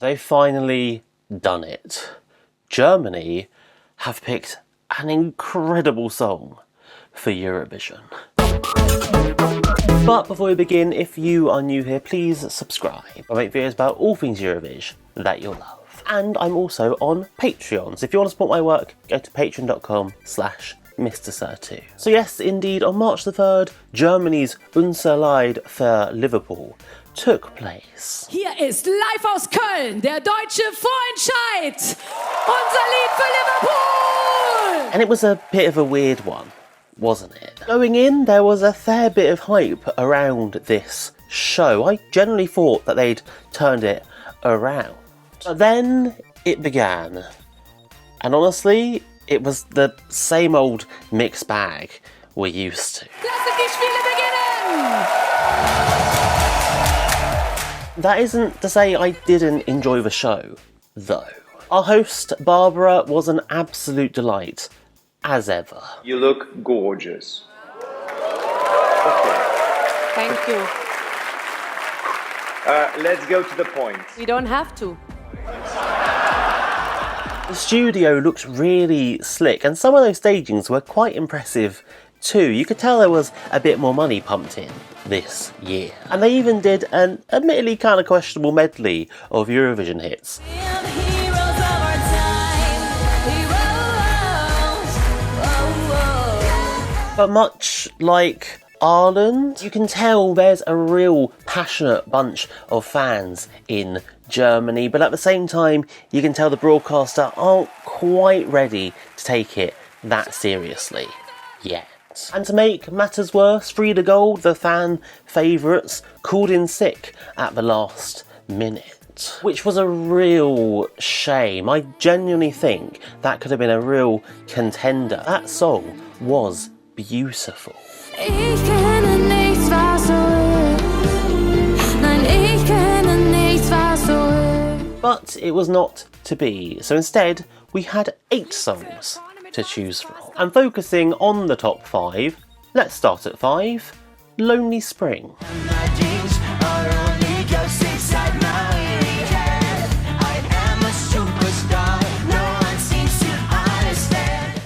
They've finally done it. Germany have picked an incredible song for Eurovision. But before we begin, if you are new here, please subscribe. I make videos about all things Eurovision that you'll love. And I'm also on Patreon, so if you want to support my work, go to patreon.com/MrSir2. So yes, indeed, on March the 3rd, Germany's Unser for Liverpool took place. Hier ist live aus Köln, der deutsche Vorentscheid. Unser Lied für Liverpool! And it was a bit of a weird one, wasn't it? Going in, there was a fair bit of hype around this show. I generally thought that they'd turned it around. But then it began. And honestly, it was the same old mixed bag we're used to. Lassen die Spiele beginnen! That isn't to say I didn't enjoy the show, though. Our host, Barbara, was an absolute delight, as ever. You look gorgeous. Okay. Thank you. Let's go to the point. We don't have to. The studio looked really slick, and some of those stagings were quite impressive too. You could tell there was a bit more money pumped in this year. And they even did an admittedly kind of questionable medley of Eurovision hits. But much like Ireland, you can tell there's a real passionate bunch of fans in Germany, but at the same time you can tell the broadcaster aren't quite ready to take it that seriously yet. And to make matters worse, Frida Gold, the fan favourites, called in sick at the last minute, which was a real shame. I genuinely think that could have been a real contender. That song was beautiful. But it was not to be, so instead we had 8 songs to choose from. And focusing on the top 5, let's start at 5, Lonely Spring.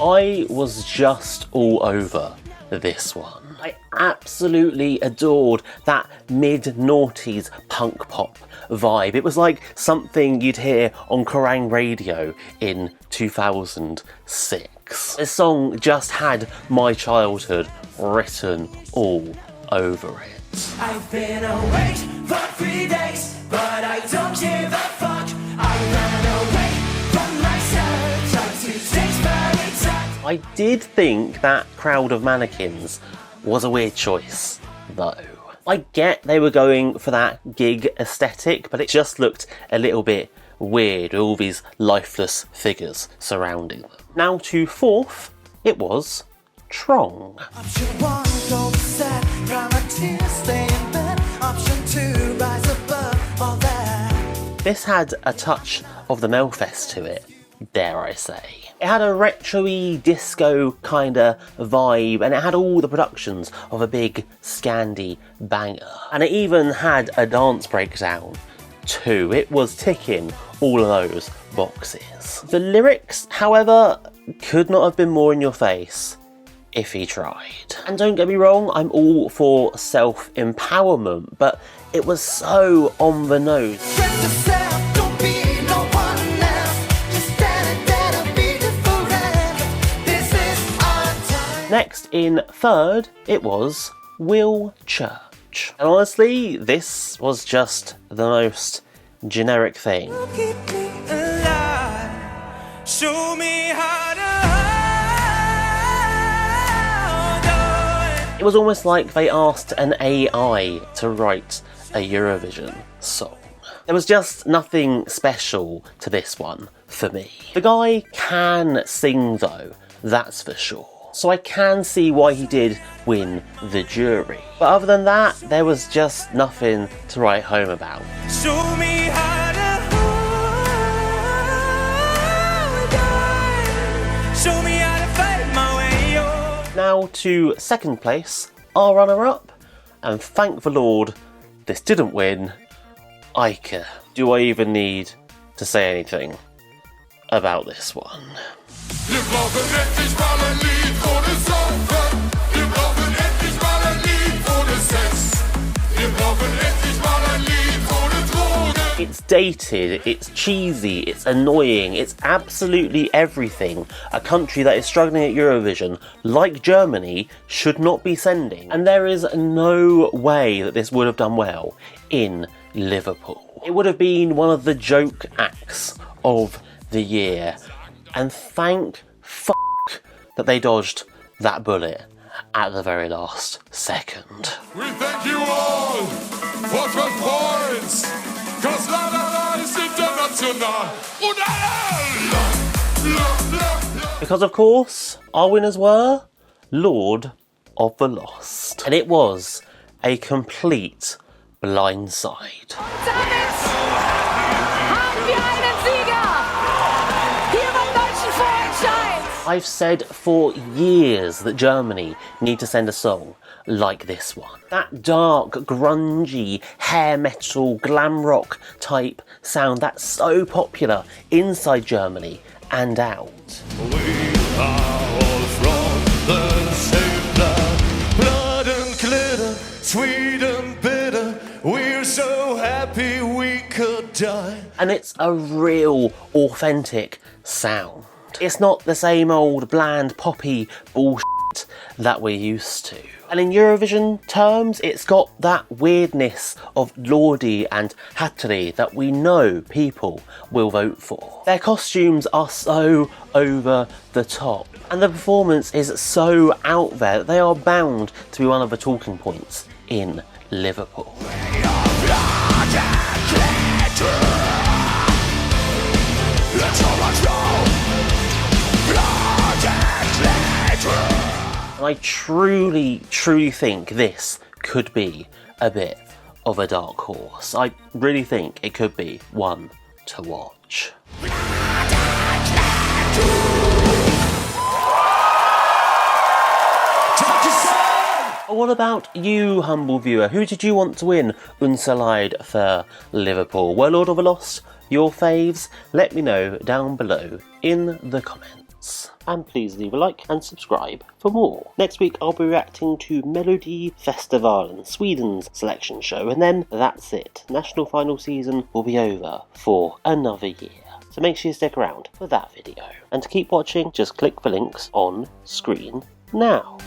I was just all over this one. I absolutely adored that mid-noughties punk pop vibe. It was like something you'd hear on Kerrang radio in 2006. This song just had my childhood written all over it. I've been awake for 3 days, but I don't give a fuck. I ran away from myself, tried to stay very tight. I did think that Crowd of Mannequins was a weird choice, though. I get they were going for that gig aesthetic, but it just looked a little bit weird with all these lifeless figures surrounding them. Now to 4th, it was Trong. Option 1, go sad, cry my tears, stay in bed. Option 2, rise above all that. This had a touch of the Melfest to it, dare I say. It had a retro-y disco kinda vibe, and it had all the productions of a big Scandi banger. And it even had a dance breakdown too. It was ticking all of those boxes. The lyrics, however, could not have been more in your face if he tried. And don't get me wrong, I'm all for self-empowerment, but it was so on the nose. Next in 3rd, it was Will Church. And honestly, this was just the most generic thing. Keep me alive. Show me how to. It was almost like they asked an AI to write a Eurovision song. There was just nothing special to this one for me. The guy can sing though, that's for sure. So I can see why he did win the jury. But other than that, there was just nothing to write home about. Show me how to hold on. Show me how to fight my way on. Now to 2nd place, our runner-up, and thank the Lord this didn't win, Ike. Do I even need to say anything about this one. Wir brauchen endlich mal ein Lied ohne Saufen. Wir brauchen endlich mal ein Lied ohne Sex. Wir brauchen endlich mal ein Lied ohne Drogen. It's dated, it's cheesy, it's annoying, it's absolutely everything a country that is struggling at Eurovision, like Germany, should not be sending. And there is no way that this would have done well in Liverpool. It would have been one of the joke acts of the year. And thank that they dodged that bullet at the very last second. We thank you all for 12 points. Cause La La La is international. Und Because of course, our winners were Lord of the Lost. And it was a complete blindside. Damit haben wir einen Sieger. Hier beim deutschen Vorentscheid. I've said for years that Germany need to send a song like this one. That dark, grungy, hair metal, glam rock type sound that's so popular inside Germany and out. we are all from the same blood and glitter, sweet and bitter. We're so happy we could die. And it's a real, authentic sound. It's not the same old bland poppy bullshit that we're used to. And in Eurovision terms, it's got that weirdness of Lordi and Hatteri that we know people will vote for. Their costumes are so over the top, and the performance is so out there that they are bound to be one of the talking points in Liverpool. And I truly think this could be a bit of a dark horse. I really think it could be one to watch. What about you, humble viewer? Who did you want to win Unser for Liverpool? Were Lord of the Lost your faves? Let me know down below in the comments. And please leave a like and subscribe for more. Next week I'll be reacting to Melody Festivalen, Sweden's selection show, and then that's it. National final season will be over for another year. So make sure you stick around for that video. And to keep watching, just click the links on screen now.